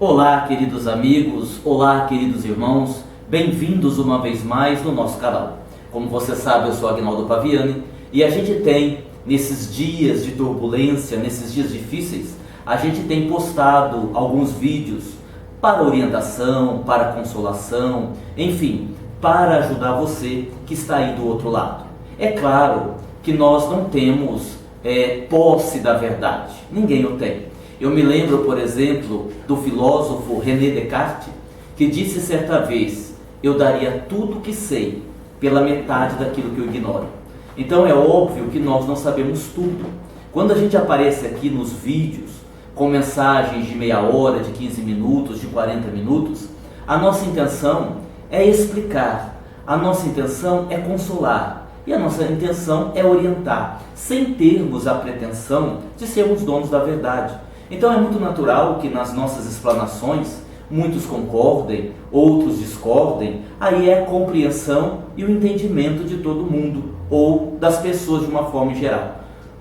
Olá, queridos amigos, olá, queridos irmãos, bem-vindos uma vez mais no nosso canal. Como você sabe, eu sou Agnaldo Paviani e a gente tem, nesses dias de turbulência, nesses dias difíceis, a gente tem postado alguns vídeos para orientação, para consolação, enfim, para ajudar você que está aí do outro lado. É claro que nós não temos posse da verdade, ninguém o tem. Eu me lembro, por exemplo, do filósofo René Descartes, que disse certa vez: eu daria tudo o que sei pela metade daquilo que eu ignoro. Então é óbvio que nós não sabemos tudo. Quando a gente aparece aqui nos vídeos, com mensagens de meia hora, de 15 minutos, de 40 minutos, a nossa intenção é explicar, a nossa intenção é consolar, e a nossa intenção é orientar, sem termos a pretensão de sermos donos da verdade. Então é muito natural que nas nossas explanações muitos concordem, outros discordem, aí é a compreensão e o entendimento de todo mundo, ou das pessoas de uma forma geral.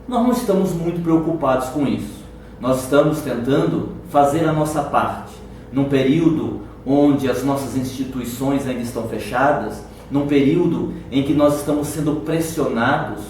Nós não estamos muito preocupados com isso. Nós estamos tentando fazer a nossa parte, num período onde as nossas instituições ainda estão fechadas, num período em que nós estamos sendo pressionados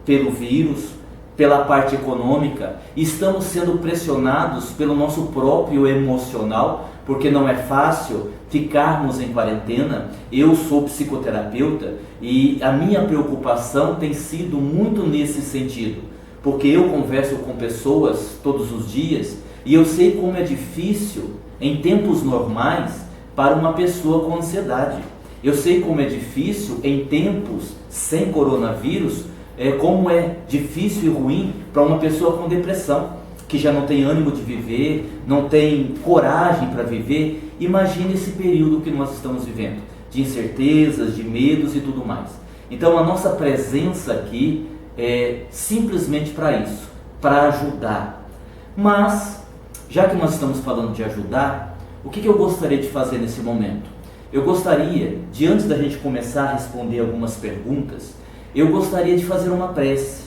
pelo vírus, pela parte econômica, estamos sendo pressionados pelo nosso próprio emocional, porque não é fácil ficarmos em quarentena. Eu sou psicoterapeuta e a minha preocupação tem sido muito nesse sentido, porque eu converso com pessoas todos os dias e eu sei como é difícil em tempos normais para uma pessoa com ansiedade. Eu sei como é difícil em tempos sem coronavírus, como é difícil e ruim para uma pessoa com depressão, que já não tem ânimo de viver, não tem coragem para viver. Imagine esse período que nós estamos vivendo, de incertezas, de medos e tudo mais. Então a nossa presença aqui é simplesmente para isso, para ajudar. Mas, já que nós estamos falando de ajudar, o que eu gostaria de fazer nesse momento? Eu gostaria, antes da gente começar a responder algumas perguntas, eu gostaria de fazer uma prece.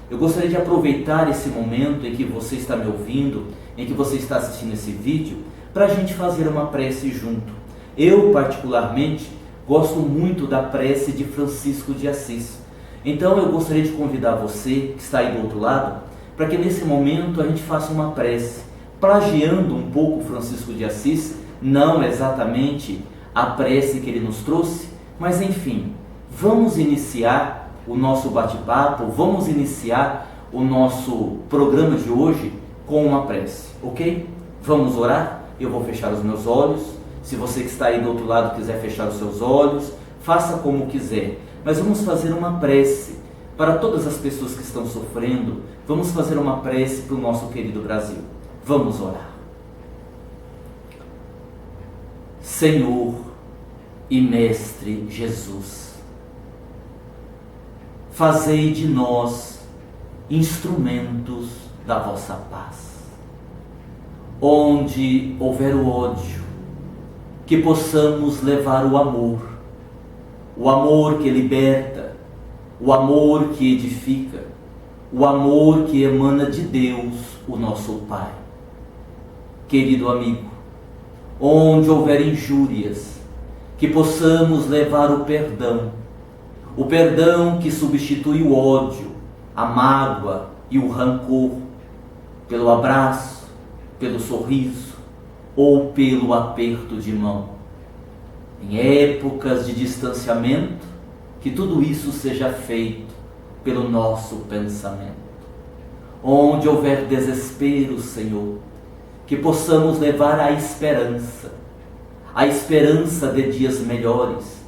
Eu gostaria de aproveitar esse momento em que você está me ouvindo, em que você está assistindo esse vídeo, para a gente fazer uma prece junto. Eu, particularmente, gosto muito da prece de Francisco de Assis. Então eu gostaria de convidar você, que está aí do outro lado, para que nesse momento a gente faça uma prece, plagiando um pouco Francisco de Assis, não exatamente a prece que ele nos trouxe, mas enfim, vamos iniciar o nosso bate-papo, vamos iniciar o nosso programa de hoje com uma prece, ok? Vamos orar? Eu vou fechar os meus olhos. Se você que está aí do outro lado quiser fechar os seus olhos, faça como quiser. Mas vamos fazer uma prece para todas as pessoas que estão sofrendo. Vamos fazer uma prece para o nosso querido Brasil. Vamos orar. Senhor e Mestre Jesus, fazei de nós instrumentos da vossa paz. Onde houver o ódio, que possamos levar o amor que liberta, o amor que edifica, o amor que emana de Deus, o nosso Pai. Querido amigo, onde houver injúrias, que possamos levar o perdão que substitui o ódio, a mágoa e o rancor, pelo abraço, pelo sorriso ou pelo aperto de mão. Em épocas de distanciamento, que tudo isso seja feito pelo nosso pensamento. Onde houver desespero, Senhor, que possamos levar a esperança de dias melhores,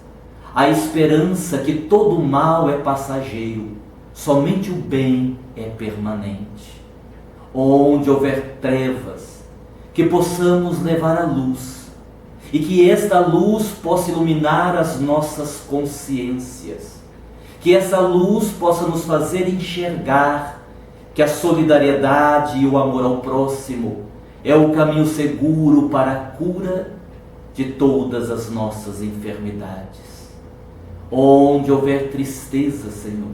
a esperança que todo mal é passageiro, somente o bem é permanente. Onde houver trevas, que possamos levar a luz, e que esta luz possa iluminar as nossas consciências, que essa luz possa nos fazer enxergar que a solidariedade e o amor ao próximo é o caminho seguro para a cura de todas as nossas enfermidades. Onde houver tristeza, Senhor,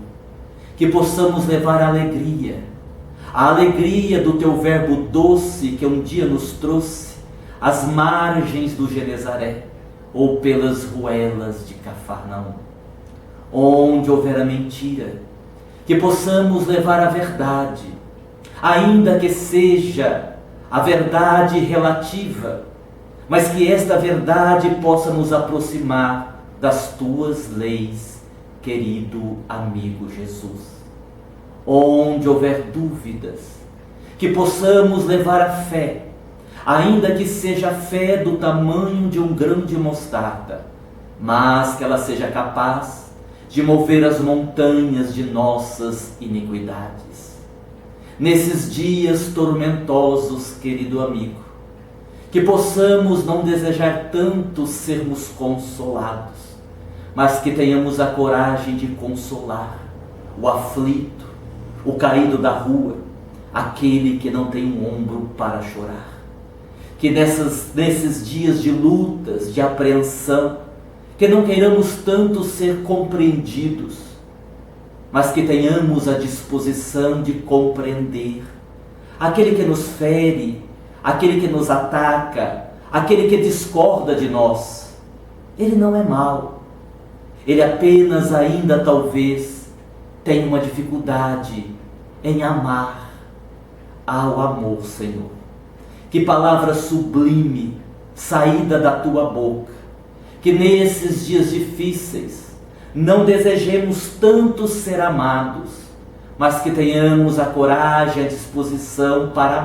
que possamos levar a alegria do Teu verbo doce que um dia nos trouxe, às margens do Genezaré ou pelas ruelas de Cafarnaum. Onde houver a mentira, que possamos levar a verdade, ainda que seja a verdade relativa, mas que esta verdade possa nos aproximar das tuas leis, querido amigo Jesus. Onde houver dúvidas, que possamos levar a fé, ainda que seja a fé do tamanho de um grão de mostarda, mas que ela seja capaz de mover as montanhas de nossas iniquidades. Nesses dias tormentosos, querido amigo, que possamos não desejar tanto sermos consolados, mas que tenhamos a coragem de consolar o aflito, o caído da rua, aquele que não tem um ombro para chorar. Que nesses dias de lutas, de apreensão, que não queiramos tanto ser compreendidos, mas que tenhamos a disposição de compreender aquele que nos fere, aquele que nos ataca, aquele que discorda de nós. Ele não é mau, ele apenas ainda talvez tem uma dificuldade em amar ao amor, Senhor. Que palavra sublime saída da tua boca, que nesses dias difíceis não desejemos tanto ser amados, mas que tenhamos a coragem, a disposição para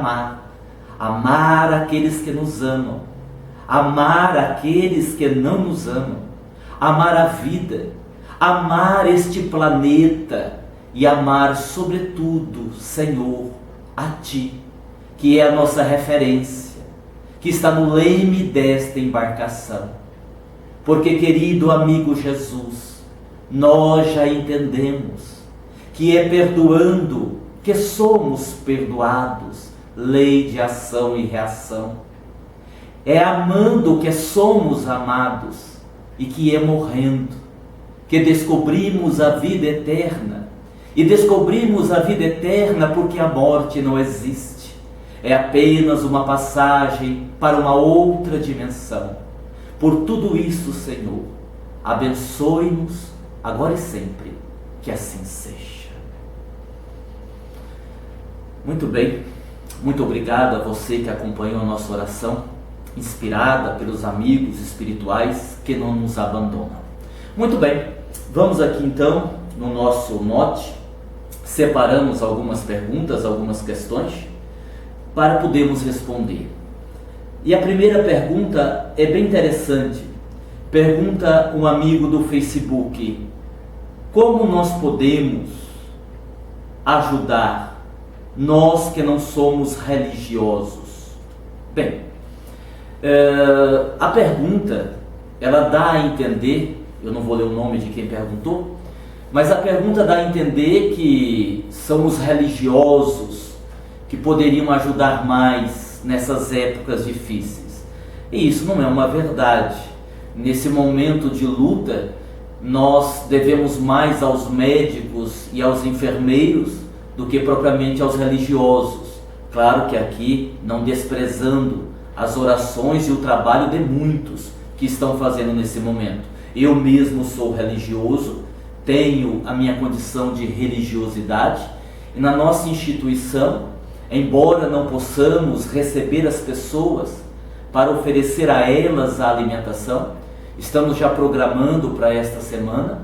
amar aqueles que nos amam, amar aqueles que não nos amam, amar a vida, amar este planeta e amar sobretudo, Senhor, a Ti, que é a nossa referência, que está no leme desta embarcação. Porque, querido amigo Jesus, nós já entendemos que é perdoando que somos perdoados, lei de ação e reação. É amando que somos amados e que é morrendo que descobrimos a vida eterna. E descobrimos a vida eterna porque a morte não existe. É apenas uma passagem para uma outra dimensão. Por tudo isso, Senhor, abençoe-nos agora e sempre, que assim seja. Muito bem, muito obrigado a você que acompanhou a nossa oração, inspirada pelos amigos espirituais que não nos abandonam. Muito bem, vamos aqui então no nosso note, separamos algumas perguntas, algumas questões, para podermos responder. E a primeira pergunta é bem interessante. Pergunta um amigo do Facebook: como nós podemos ajudar nós que não somos religiosos? Bem, a pergunta, ela dá a entender, eu não vou ler o nome de quem perguntou, mas a pergunta dá a entender que são os religiosos que poderiam ajudar mais nessas épocas difíceis. E isso não é uma verdade. Nesse momento de luta, nós devemos mais aos médicos e aos enfermeiros do que propriamente aos religiosos. Claro que aqui não desprezando as orações e o trabalho de muitos que estão fazendo nesse momento. Eu mesmo sou religioso, tenho a minha condição de religiosidade, e na nossa instituição, embora não possamos receber as pessoas para oferecer a elas a alimentação, estamos já programando para esta semana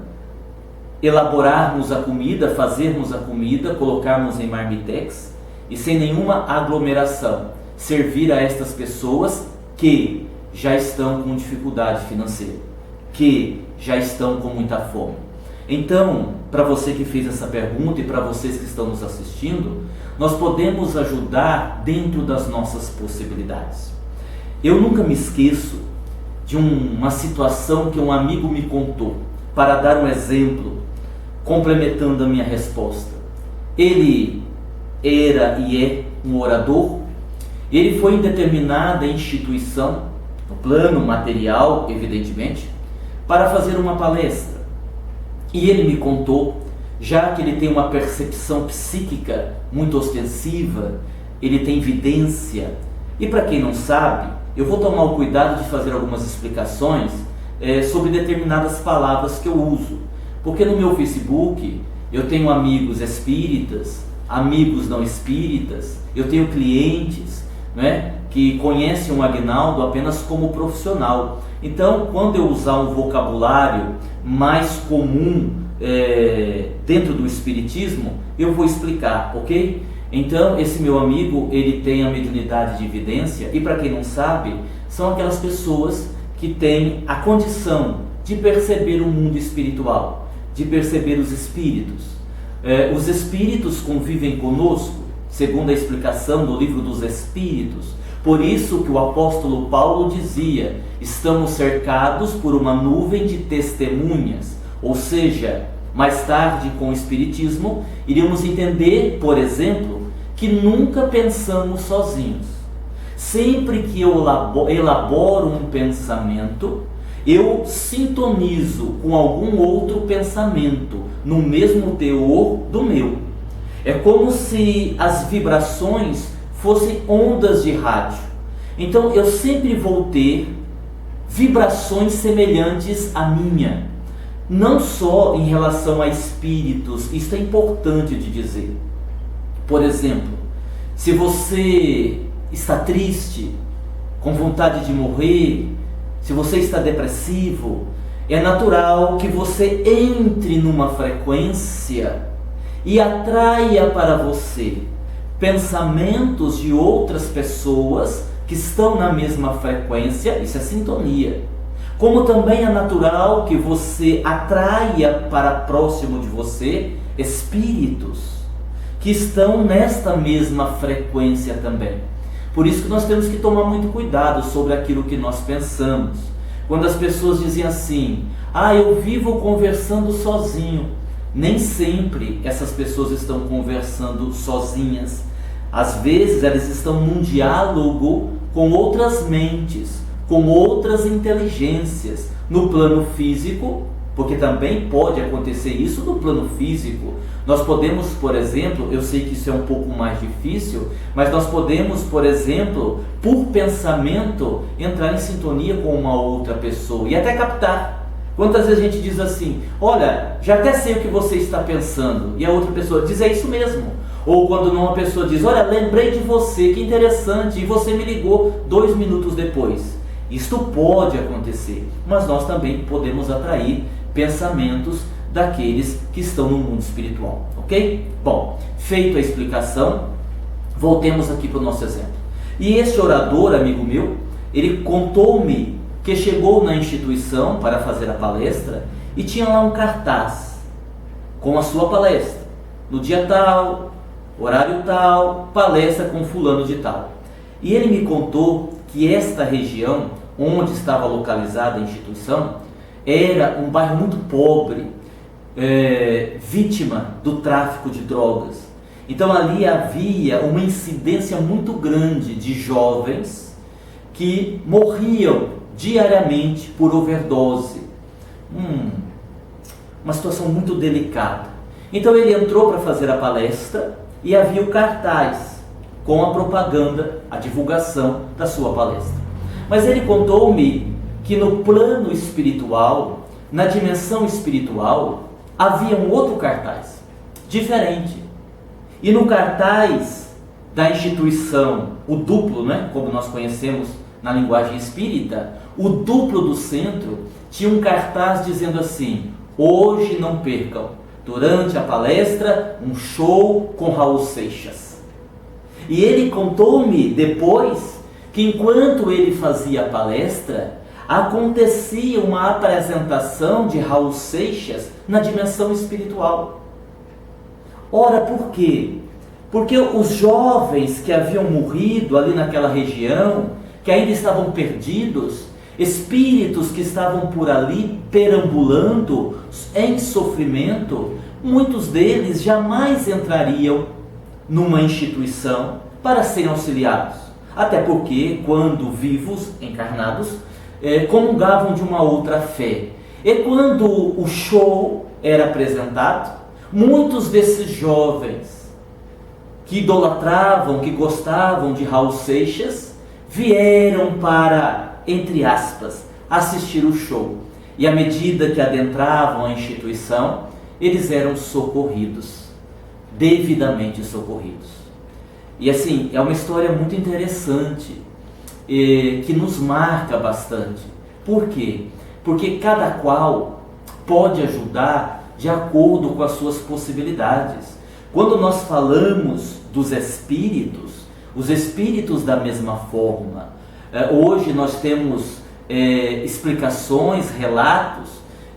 elaborarmos a comida, fazermos a comida, colocarmos em marmitex e sem nenhuma aglomeração, servir a estas pessoas que já estão com dificuldade financeira, que já estão com muita fome. Então, para você que fez essa pergunta e para vocês que estão nos assistindo, nós podemos ajudar dentro das nossas possibilidades. Eu nunca me esqueço de uma situação que um amigo me contou, para dar um exemplo, complementando a minha resposta. Ele era e é um orador, ele foi em determinada instituição, no plano material, evidentemente, para fazer uma palestra. E ele me contou, já que ele tem uma percepção psíquica muito ostensiva, ele tem vidência, E para quem não sabe, eu vou tomar o cuidado de fazer algumas explicações sobre determinadas palavras que eu uso. Porque no meu Facebook eu tenho amigos espíritas, amigos não espíritas, eu tenho clientes, né, que conhecem o Aguinaldo apenas como profissional. Então, quando eu usar um vocabulário mais comum dentro do espiritismo, eu vou explicar, ok? Então, esse meu amigo, ele tem a mediunidade de evidência, e para quem não sabe, são aquelas pessoas que têm a condição de perceber o mundo espiritual, de perceber os espíritos. Os espíritos convivem conosco, segundo a explicação do livro dos Espíritos. Por isso que o apóstolo Paulo dizia: estamos cercados por uma nuvem de testemunhas. Ou seja, mais tarde com o Espiritismo, iríamos entender, por exemplo, que nunca pensamos sozinhos. Sempre que eu elaboro um pensamento, eu sintonizo com algum outro pensamento no mesmo teor do meu. É como se as vibrações fossem ondas de rádio. Então eu sempre vou ter vibrações semelhantes à minha, não só em relação a espíritos. Isso é importante de dizer. Por exemplo, se você está triste, com vontade de morrer, se você está depressivo, é natural que você entre numa frequência e atraia para você pensamentos de outras pessoas que estão na mesma frequência. Isso é sintonia. Como também é natural que você atraia para próximo de você espíritos que estão nesta mesma frequência também. Por isso que nós temos que tomar muito cuidado sobre aquilo que nós pensamos. Quando as pessoas dizem assim: eu vivo conversando sozinho. Nem sempre essas pessoas estão conversando sozinhas. Às vezes elas estão num diálogo com outras mentes, com outras inteligências, no plano físico, porque também pode acontecer isso no plano físico. Nós podemos, por exemplo, eu sei que isso é um pouco mais difícil, mas nós podemos, por exemplo, por pensamento, entrar em sintonia com uma outra pessoa e até captar. Quantas vezes a gente diz assim: olha, já até sei o que você está pensando, e a outra pessoa diz: é isso mesmo. Ou quando uma pessoa diz: olha, lembrei de você, que interessante, e você me ligou 2 minutos depois. Isto pode acontecer, mas nós também podemos atrair pensamentos daqueles que estão no mundo espiritual, ok? Bom, feita a explicação, voltemos aqui para o nosso exemplo. E este orador, amigo meu, ele contou-me que chegou na instituição para fazer a palestra e tinha lá um cartaz com a sua palestra, no dia tal, horário tal, palestra com fulano de tal. E ele me contou que esta região onde estava localizada a instituição era um bairro muito pobre, vítima do tráfico de drogas. Então ali havia uma incidência muito grande de jovens que morriam diariamente por overdose. Uma situação muito delicada. Então ele entrou para fazer a palestra e havia o cartaz com a propaganda, a divulgação da sua palestra. Mas ele contou-me que no plano espiritual, na dimensão espiritual, havia um outro cartaz, diferente. E no cartaz da instituição, o duplo, né, como nós conhecemos na linguagem espírita, o duplo do centro tinha um cartaz dizendo assim: hoje não percam, durante a palestra, um show com Raul Seixas. E ele contou-me depois que enquanto ele fazia a palestra, acontecia uma apresentação de Raul Seixas na dimensão espiritual. Ora, por quê? Porque os jovens que haviam morrido ali naquela região, que ainda estavam perdidos, espíritos que estavam por ali perambulando em sofrimento, muitos deles jamais entrariam numa instituição para serem auxiliados. Até porque, quando vivos, encarnados, comungavam de uma outra fé. E quando o show era apresentado, muitos desses jovens que idolatravam, que gostavam de Raul Seixas, vieram para, entre aspas, assistir o show. E à medida que adentravam a instituição, eles eram socorridos, devidamente socorridos. E assim, é uma história muito interessante, que nos marca bastante. Por quê? Porque cada qual pode ajudar de acordo com as suas possibilidades. Quando nós falamos dos espíritos, os espíritos da mesma forma, hoje nós temos explicações, relatos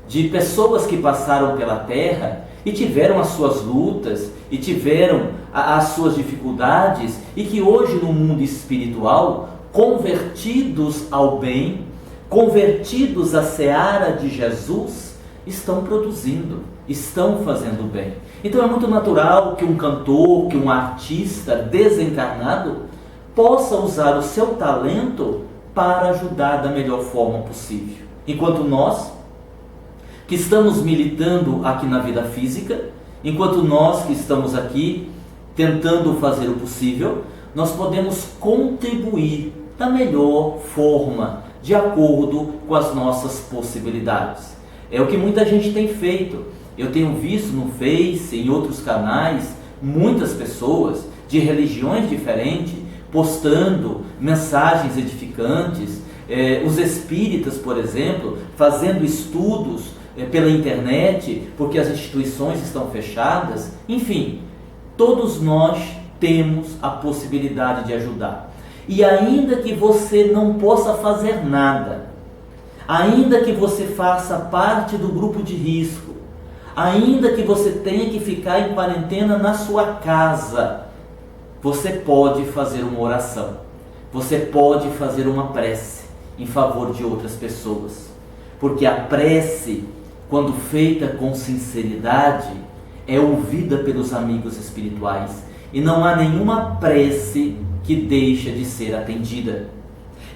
de pessoas que passaram pela Terra e tiveram as suas lutas e tiveram as suas dificuldades e que hoje no mundo espiritual, convertidos ao bem, convertidos à seara de Jesus, estão produzindo, estão fazendo bem. Então é muito natural que um cantor, que um artista desencarnado possa usar o seu talento para ajudar da melhor forma possível. Enquanto nós, que estamos militando aqui na vida física, enquanto nós que estamos aqui tentando fazer o possível, nós podemos contribuir da melhor forma, de acordo com as nossas possibilidades. É o que muita gente tem feito. Eu tenho visto no Face, em outros canais, muitas pessoas de religiões diferentes postando mensagens edificantes, os espíritas, por exemplo, fazendo estudos pela internet, porque as instituições estão fechadas. Enfim, todos nós temos a possibilidade de ajudar. E ainda que você não possa fazer nada, ainda que você faça parte do grupo de risco, ainda que você tenha que ficar em quarentena na sua casa, você pode fazer uma oração, você pode fazer uma prece em favor de outras pessoas, porque a prece, quando feita com sinceridade, é ouvida pelos amigos espirituais, e não há nenhuma prece que deixa de ser atendida.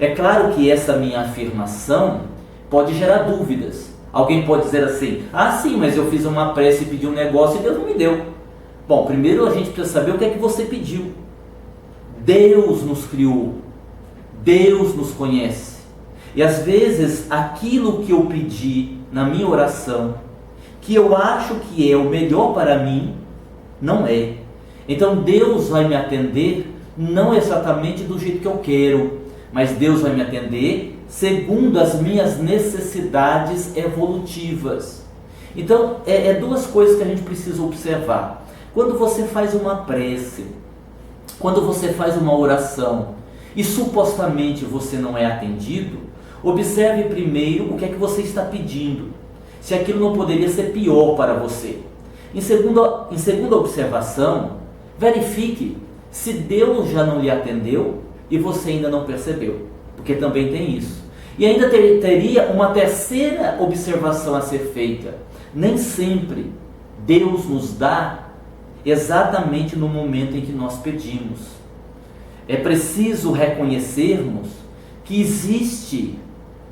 É claro que essa minha afirmação pode gerar dúvidas. Alguém pode dizer assim: ah sim, mas eu fiz uma prece e pedi um negócio e Deus não me deu. Bom, primeiro a gente precisa saber o que é que você pediu. Deus nos criou, Deus nos conhece, e às vezes aquilo que eu pedi na minha oração, que eu acho que é o melhor para mim, não é. Então Deus vai me atender não exatamente do jeito que eu quero, mas Deus vai me atender segundo as minhas necessidades evolutivas. Então é duas coisas que a gente precisa observar. Quando você faz uma prece, quando você faz uma oração e supostamente você não é atendido, observe primeiro o que é que você está pedindo, se aquilo não poderia ser pior para você. Em segunda observação, verifique se Deus já não lhe atendeu e você ainda não percebeu, porque também tem isso. E ainda teria uma terceira observação a ser feita: nem sempre Deus nos dá exatamente no momento em que nós pedimos. É preciso reconhecermos que existe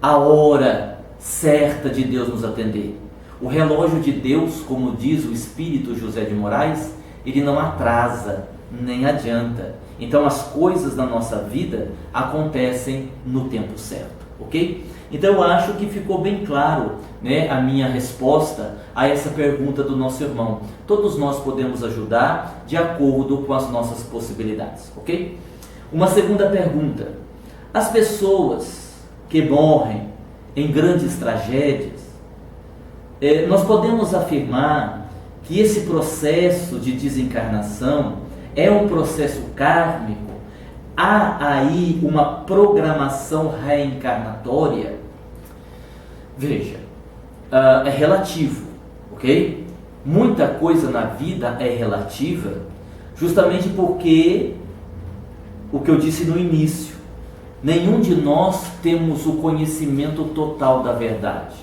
a hora certa de Deus nos atender. O relógio de Deus, como diz o Espírito José de Moraes, ele não atrasa, nem adianta. Então as coisas da nossa vida acontecem no tempo certo, ok? Então eu acho que ficou bem claro, né, a minha resposta a essa pergunta do nosso irmão. Todos nós podemos ajudar de acordo com as nossas possibilidades, ok? Uma segunda pergunta: as pessoas que morrem em grandes tragédias, nós podemos afirmar que esse processo de desencarnação é um processo kármico? Há aí uma programação reencarnatória? Veja, é relativo, ok? Muita coisa na vida é relativa, justamente porque o que eu disse no início, nenhum de nós temos o conhecimento total da verdade,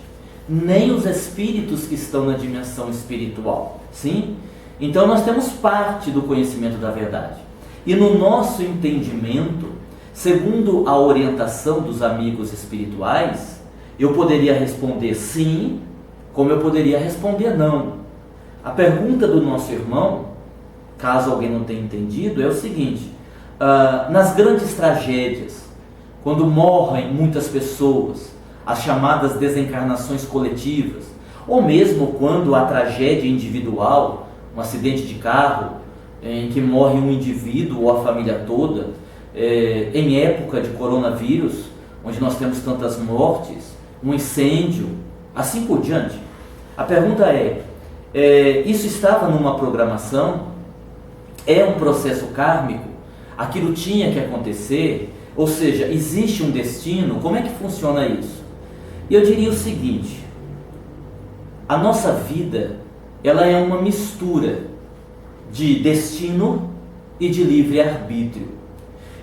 nem os espíritos que estão na dimensão espiritual, sim? Então nós temos parte do conhecimento da verdade, e no nosso entendimento, segundo a orientação dos amigos espirituais, eu poderia responder sim, como eu poderia responder não. A pergunta do nosso irmão, caso alguém não tenha entendido, é o seguinte: nas grandes tragédias, quando morrem muitas pessoas, as chamadas desencarnações coletivas, ou mesmo quando a tragédia individual, um acidente de carro, em que morre um indivíduo ou a família toda, em época de coronavírus, onde nós temos tantas mortes, um incêndio, assim por diante. A pergunta isso estava numa programação? É um processo kármico? Aquilo tinha que acontecer? Ou seja, existe um destino? Como é que funciona isso? Eu diria o seguinte: a nossa vida, ela é uma mistura de destino e de livre-arbítrio.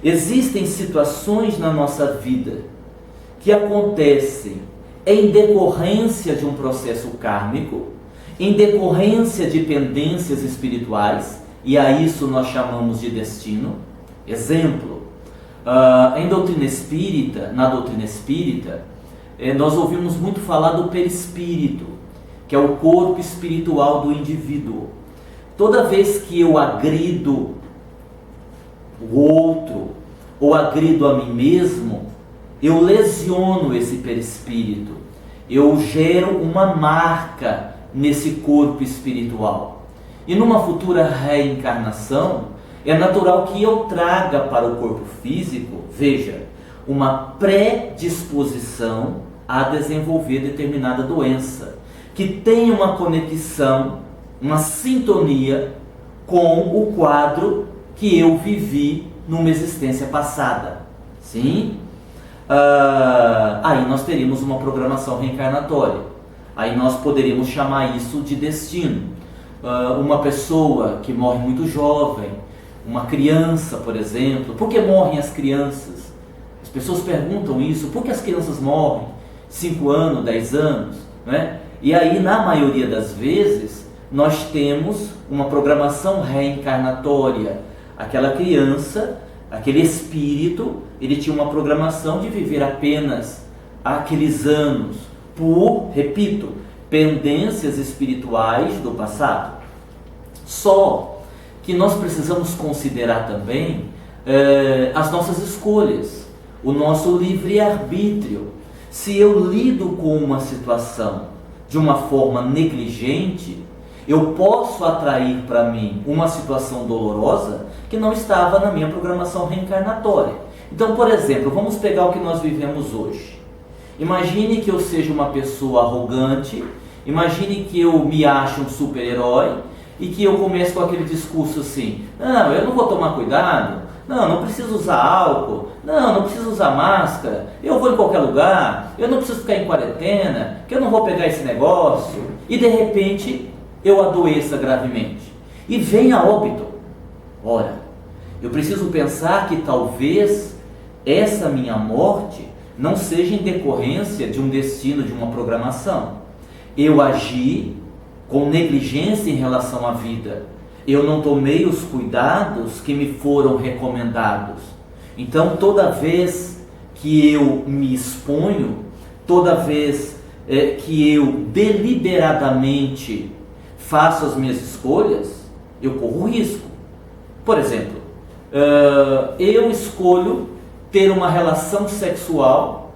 Existem situações na nossa vida que acontecem em decorrência de um processo kármico, em decorrência de pendências espirituais, e a isso nós chamamos de destino. Exemplo, na doutrina espírita, nós ouvimos muito falar do perispírito, que é o corpo espiritual do indivíduo. Toda vez que eu agrido o outro, ou agrido a mim mesmo, eu lesiono esse perispírito, eu gero uma marca nesse corpo espiritual. E numa futura reencarnação, é natural que eu traga para o corpo físico, veja, uma predisposição a desenvolver determinada doença, que tem uma conexão, uma sintonia com o quadro que eu vivi numa existência passada. Sim? Aí nós teríamos uma programação reencarnatória. Aí nós poderíamos chamar isso de destino. Uma pessoa que morre muito jovem, uma criança, por exemplo. Por que morrem as crianças? As pessoas perguntam isso. Por que as crianças morrem? 5 anos, 10 anos, né? E aí, na maioria das vezes, nós temos uma programação reencarnatória. Aquela criança, aquele espírito, ele tinha uma programação de viver apenas aqueles anos por, repito, pendências espirituais do passado. Só que nós precisamos considerar também as nossas escolhas, o nosso livre-arbítrio. Se eu lido com uma situação de uma forma negligente, eu posso atrair para mim uma situação dolorosa que não estava na minha programação reencarnatória. Então, por exemplo, vamos pegar o que nós vivemos hoje. Imagine que eu seja uma pessoa arrogante, imagine que eu me ache um super-herói e que eu comece com aquele discurso assim: não, eu não vou tomar cuidado, não preciso usar álcool, não preciso usar máscara, eu vou em qualquer lugar, eu não preciso ficar em quarentena, que eu não vou pegar esse negócio. E de repente eu adoeça gravemente e venha a óbito. Ora, eu preciso pensar que talvez essa minha morte não seja em decorrência de um destino, de uma programação. Eu agi com negligência em relação à vida. Eu não tomei os cuidados que me foram recomendados. Então, toda vez que eu me exponho, toda vez que eu deliberadamente faço as minhas escolhas, eu corro risco. Por exemplo, eu escolho ter uma relação sexual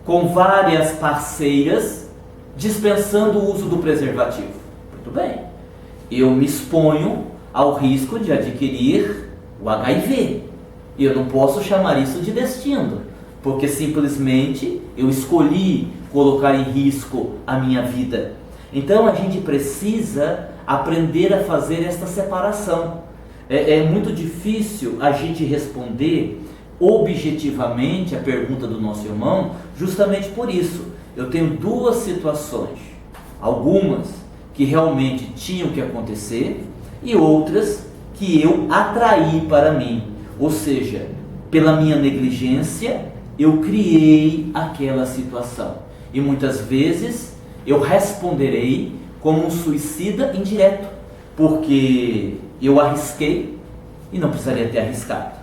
com várias parceiras, dispensando o uso do preservativo. Muito bem. Eu me exponho ao risco de adquirir o HIV. E eu não posso chamar isso de destino, porque simplesmente eu escolhi colocar em risco a minha vida. Então a gente precisa aprender a fazer esta separação. É muito difícil a gente responder objetivamente a pergunta do nosso irmão, justamente por isso. Eu tenho duas situações, algumas que realmente tinham que acontecer e outras que eu atraí para mim, ou seja, pela minha negligência eu criei aquela situação e muitas vezes eu responderei como um suicida indireto, porque eu arrisquei e não precisaria ter arriscado.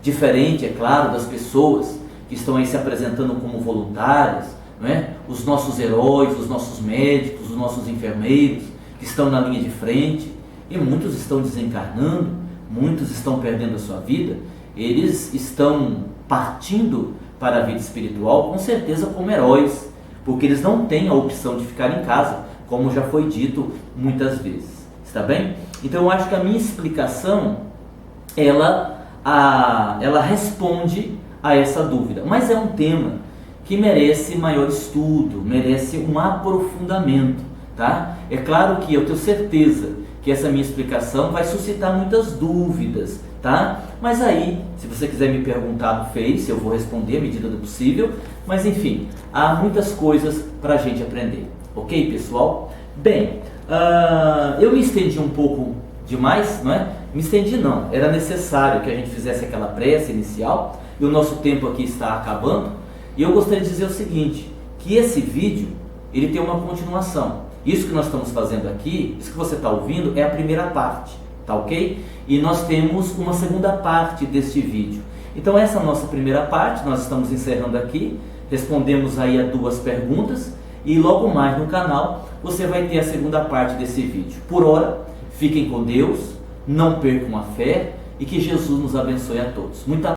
Diferente, é claro, das pessoas que estão aí se apresentando como voluntários, não é? Os nossos heróis, os nossos médicos, os nossos enfermeiros, que estão na linha de frente, e muitos estão desencarnando, muitos estão perdendo a sua vida, eles estão partindo para a vida espiritual, com certeza como heróis, porque eles não têm a opção de ficar em casa, como já foi dito muitas vezes. Está bem? Então eu acho que a minha explicação, ela responde a essa dúvida, mas é um tema que merece maior estudo, merece um aprofundamento, tá? É claro que eu tenho certeza que essa minha explicação vai suscitar muitas dúvidas, tá? Mas aí, se você quiser me perguntar no Face, eu vou responder à medida do possível, mas enfim, há muitas coisas para a gente aprender, ok, pessoal? Bem, eu me estendi um pouco demais, não é? Me estendi não, era necessário que a gente fizesse aquela prece inicial, e o nosso tempo aqui está acabando, e eu gostaria de dizer o seguinte, que esse vídeo, ele tem uma continuação. Isso que nós estamos fazendo aqui, isso que você está ouvindo, é a primeira parte, tá ok? E nós temos uma segunda parte deste vídeo. Então essa nossa primeira parte, nós estamos encerrando aqui, respondemos aí a 2 perguntas, e logo mais no canal, você vai ter a segunda parte desse vídeo. Por hora, fiquem com Deus, não percam a fé, e que Jesus nos abençoe a todos. Muita